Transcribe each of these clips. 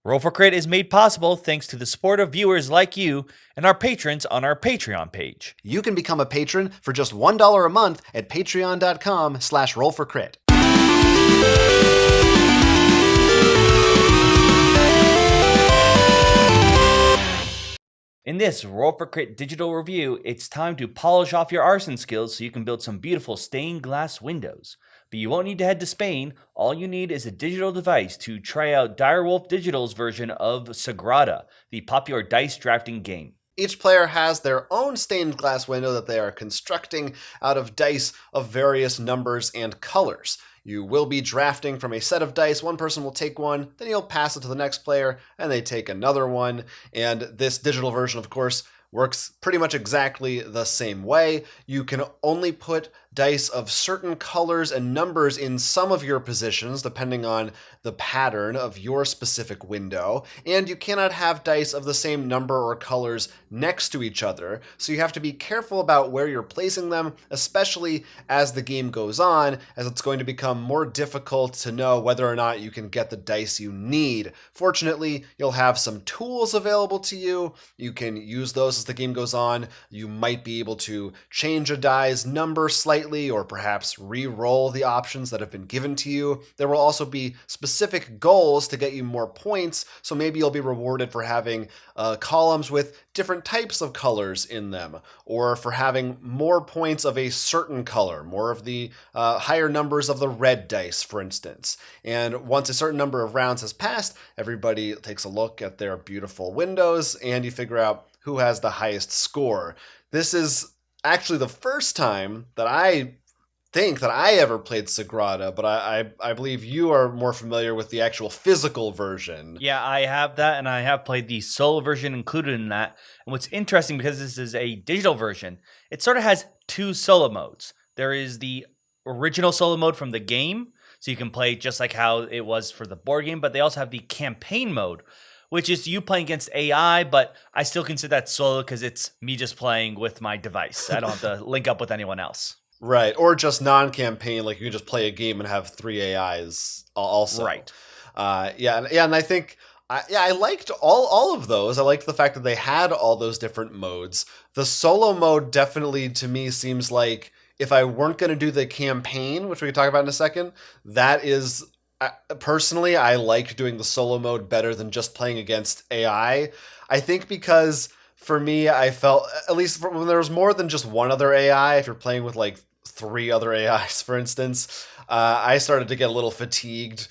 Roll for Crit is made possible thanks to the support of viewers like you and our patrons on our Patreon page. You can become a patron for just $1 a month at patreon.com/rollforcrit. In this Roll for Crit digital review, it's time to polish off your arson skills so you can build some beautiful stained glass windows. But you won't need to head to Spain. All you need is a digital device to try out Direwolf Digital's version of Sagrada, the popular dice drafting game. Each player has their own stained glass window that they are constructing out of dice of various numbers and colors. You will be drafting from a set of dice. One person will take one, then you'll pass it to the next player, and they take another one. And this digital version, of course, works pretty much exactly the same way. You can only put dice of certain colors and numbers in some of your positions, depending on the pattern of your specific window, and you cannot have dice of the same number or colors next to each other, so you have to be careful about where you're placing them, especially as the game goes on, as it's going to become more difficult to know whether or not you can get the dice you need. Fortunately, you'll have some tools available to you. You can use those as the game goes on. You might be able to change a die's number slightly, or perhaps re-roll the options that have been given to you. There will also be specific goals to get you more points, so maybe you'll be rewarded for having columns with different types of colors in them, or for having more points of a certain color, more of the higher numbers of the red dice, for instance. And once a certain number of rounds has passed, everybody takes a look at their beautiful windows, and you figure out who has the highest score. This is actually the first time that I think that I ever played Sagrada, but I believe you are more familiar with the actual physical version. Yeah, I have that, and I have played the solo version included in that. And what's interesting, because this is a digital version, it sort of has two solo modes. There is the original solo mode from the game, so you can play just like how it was for the board game, but they also have the campaign mode, which is you playing against AI, but I still consider that solo because it's me just playing with my device. I don't have to link up with anyone else. Right, or just non-campaign, like you can just play a game and have 3 AIs also. Right. And I think I liked all of those. I liked the fact that they had all those different modes. The solo mode definitely, to me, seems like if I weren't going to do the campaign, which we can talk about in a second, that is... Personally, I like doing the solo mode better than just playing against AI. I think because for me, I felt, at least when there was more than just one other AI, if you're playing with like 3 other AIs, for instance, I started to get a little fatigued,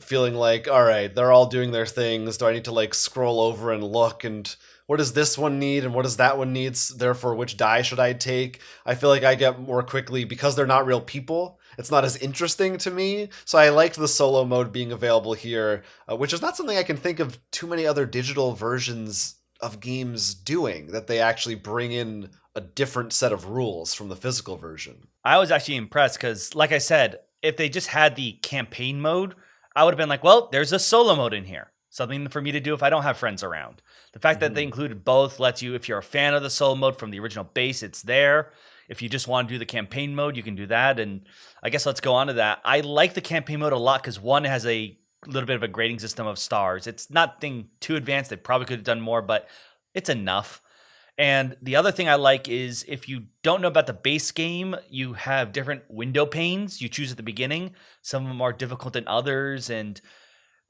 feeling like, all right, they're all doing their things. Do I need to like scroll over and look and what does this one need and what does that one need? Therefore, which die should I take? I feel like I get more quickly, because they're not real people, it's not as interesting to me. So I liked the solo mode being available here, which is not something I can think of too many other digital versions of games doing, that they actually bring in a different set of rules from the physical version. I was actually impressed because, like I said, if they just had the campaign mode, I would have been like, well, there's a solo mode in here. Something for me to do if I don't have friends around. The fact that they included both lets you, if you're a fan of the solo mode from the original base, it's there. If you just want to do the campaign mode, you can do that. And I guess let's go on to that. I like the campaign mode a lot because one has a little bit of a grading system of stars. It's not too advanced. They probably could have done more, but it's enough. And the other thing I like is if you don't know about the base game, you have different window panes you choose at the beginning. Some of them are difficult than others, and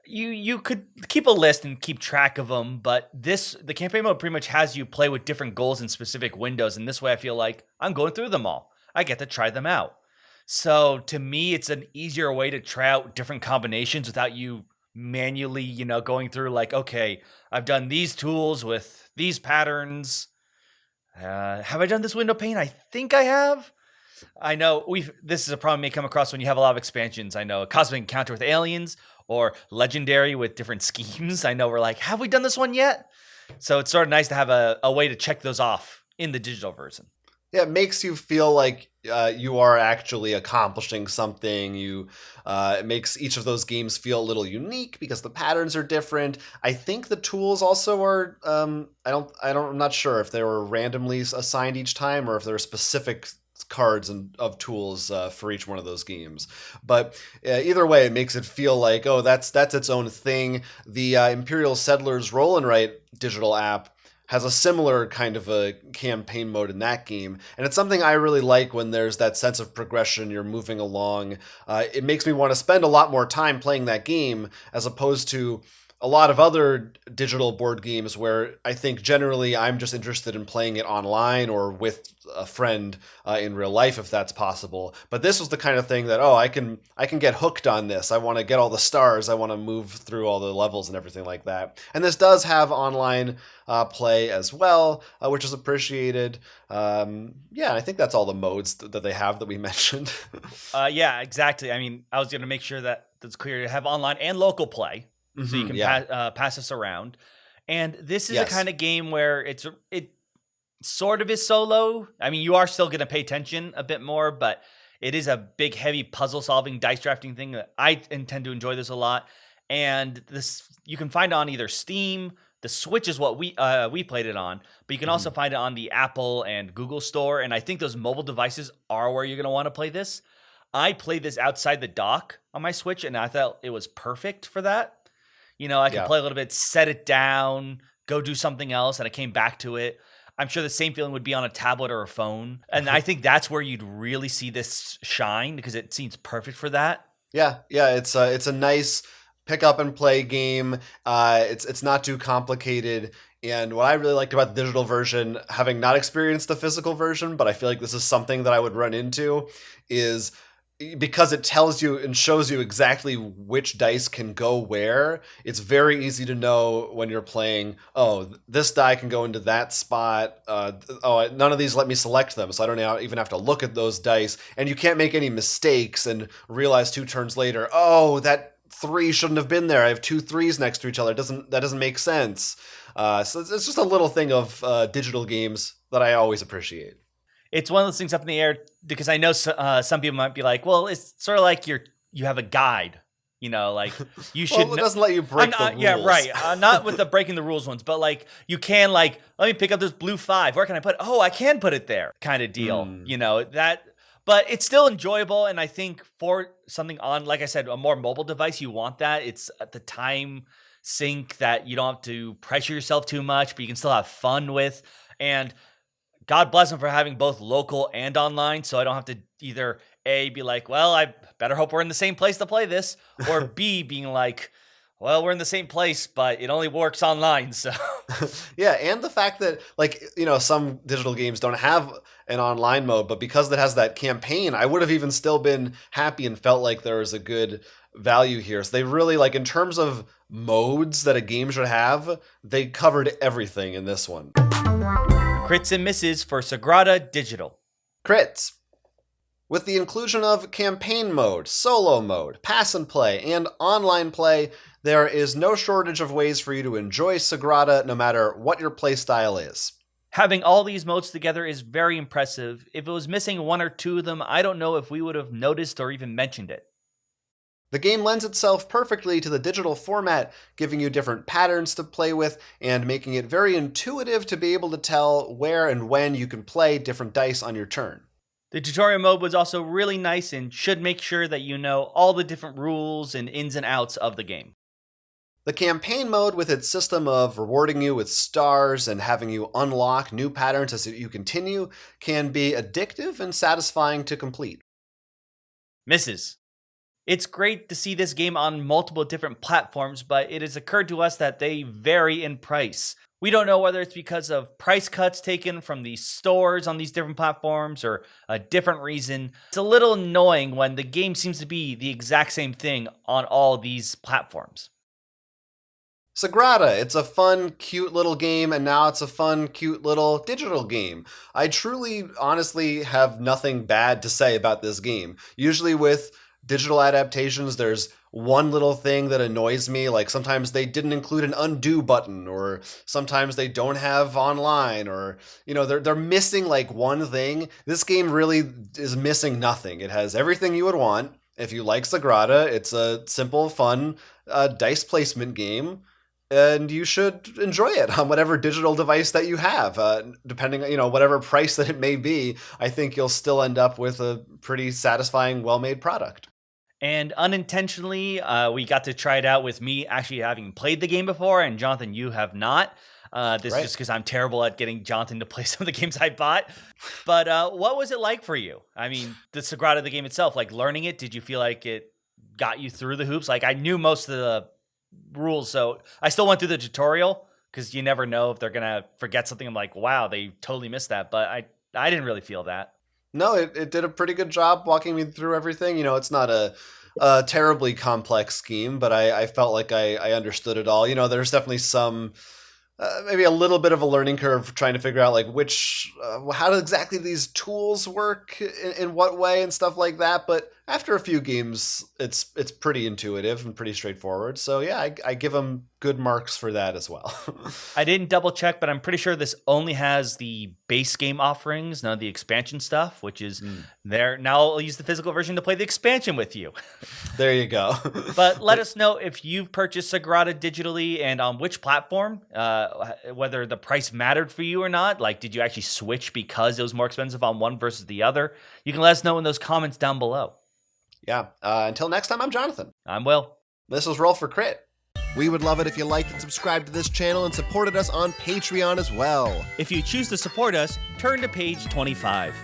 you could keep a list and keep track of them, but the campaign mode pretty much has you play with different goals in specific windows, and this way I feel like I'm going through them all. I get to try them out. So to me, it's an easier way to try out different combinations without you manually, going through like, okay, I've done these tools with these patterns. Have I done this window pane? I think I have. I know this is a problem you may come across when you have a lot of expansions. I know a Cosmic Encounter with Aliens or Legendary with different schemes. I know we're like, have we done this one yet? So it's sort of nice to have a way to check those off in the digital version. Yeah, it makes you feel like you are actually accomplishing something. It makes each of those games feel a little unique because the patterns are different. I think the tools also are. I'm not sure if they were randomly assigned each time or if there are specific cards and of tools for each one of those games. But either way, it makes it feel like, oh, that's its own thing. The Imperial Settlers Roll and Write digital app has a similar kind of a campaign mode in that game. And it's something I really like when there's that sense of progression, you're moving along. It makes me want to spend a lot more time playing that game as opposed to a lot of other digital board games where I think generally I'm just interested in playing it online or with a friend in real life if that's possible. But this was the kind of thing that, oh, I can get hooked on this. I want to get all the stars. I want to move through all the levels and everything like that. And this does have online play as well, which is appreciated. Yeah, I think that's all the modes that they have that we mentioned. Yeah, exactly. I mean, I was going to make sure that that's clear to have online and local play. So you can pass this around. And this is a kind of game where it sort of is solo. I mean, you are still going to pay attention a bit more, but it is a big, heavy puzzle-solving, dice drafting thing that I intend to enjoy this a lot. And this you can find it on either Steam. The Switch is what we played it on, but you can also find it on the Apple and Google Store. And I think those mobile devices are where you're going to want to play this. I played this outside the dock on my Switch, and I thought it was perfect for that. You know, I could play a little bit, set it down, go do something else, and I came back to it. I'm sure the same feeling would be on a tablet or a phone. And I think that's where you'd really see this shine because it seems perfect for that. Yeah, it's a nice pick up and play game. It's not too complicated. And what I really liked about the digital version, having not experienced the physical version, but I feel like this is something that I would run into, is because it tells you and shows you exactly which dice can go where. It's very easy to know when you're playing, oh, this die can go into that spot. None of these let me select them, so I don't even have to look at those dice. And you can't make any mistakes and realize 2 turns later, oh, that 3 shouldn't have been there. I have 2 3s next to each other. That doesn't make sense. So it's just a little thing of digital games that I always appreciate. It's one of those things up in the air because I know some people might be like, well, it's sort of like you have a guide, you know, like you should. Well, it doesn't let you break the rules. Yeah, right. Not with the breaking the rules ones, but like you can let me pick up this blue 5. Where can I put it? Oh, I can put it there kind of deal, you know, that. But it's still enjoyable. And I think for something on, like I said, a more mobile device, you want that. It's at the time sync that you don't have to pressure yourself too much, but you can still have fun with. And God bless them for having both local and online, so I don't have to either A, be like, well, I better hope we're in the same place to play this, or B, being like, well, we're in the same place, but it only works online, so. Yeah, and the fact that, like, you know, some digital games don't have an online mode, but because it has that campaign, I would have even still been happy and felt like there was a good value here. So they really, like, in terms of modes that a game should have, they covered everything in this one. Crits and misses for Sagrada Digital. Crits. With the inclusion of campaign mode, solo mode, pass and play, and online play, there is no shortage of ways for you to enjoy Sagrada no matter what your playstyle is. Having all these modes together is very impressive. If it was missing 1 or 2 of them, I don't know if we would have noticed or even mentioned it. The game lends itself perfectly to the digital format, giving you different patterns to play with and making it very intuitive to be able to tell where and when you can play different dice on your turn. The tutorial mode was also really nice and should make sure that you know all the different rules and ins and outs of the game. The campaign mode, with its system of rewarding you with stars and having you unlock new patterns as you continue, can be addictive and satisfying to complete. Misses. It's great to see this game on multiple different platforms, but it has occurred to us that they vary in price. We don't know whether it's because of price cuts taken from the stores on these different platforms or a different reason. It's a little annoying when the game seems to be the exact same thing on all these platforms. Sagrada, it's a fun, cute little game, and now it's a fun, cute little digital game. I truly, honestly have nothing bad to say about this game. Usually with digital adaptations, there's one little thing that annoys me, like sometimes they didn't include an undo button, or sometimes they don't have online, or, you know, they're missing like one thing. This game really is missing nothing. It has everything you would want. If you like Sagrada, it's a simple, fun dice placement game. and you should enjoy it on whatever digital device that you have. Depending, whatever price that it may be, I think you'll still end up with a pretty satisfying, well-made product. And unintentionally, we got to try it out with me actually having played the game before, and Jonathan, you have not. This is just because I'm terrible at getting Jonathan to play some of the games I bought. But what was it like for you? I mean, the Sagrada, the game itself, like learning it, did you feel like it got you through the hoops? Like I knew most of the rules, so I still went through the tutorial because you never know if they're going to forget something. I'm like, wow, they totally missed that. But I didn't really feel that. No, it did a pretty good job walking me through everything. It's not a terribly complex scheme, but I felt like I understood it all. There's definitely some maybe a little bit of a learning curve trying to figure out like how do exactly these tools work in what way and stuff like that. But after a few games, it's pretty intuitive and pretty straightforward. So yeah, I give them good marks for that as well. I didn't double check, but I'm pretty sure this only has the base game offerings, none of the expansion stuff, which is there. Now I'll use the physical version to play the expansion with you. There you go. But let us know if you've purchased Sagrada digitally and on which platform, whether the price mattered for you or not. Like, did you actually switch because it was more expensive on one versus the other? You can let us know in those comments down below. Yeah. Until next time, I'm Jonathan. I'm Will. This was Roll for Crit. We would love it if you liked and subscribed to this channel and supported us on Patreon as well. If you choose to support us, turn to page 25.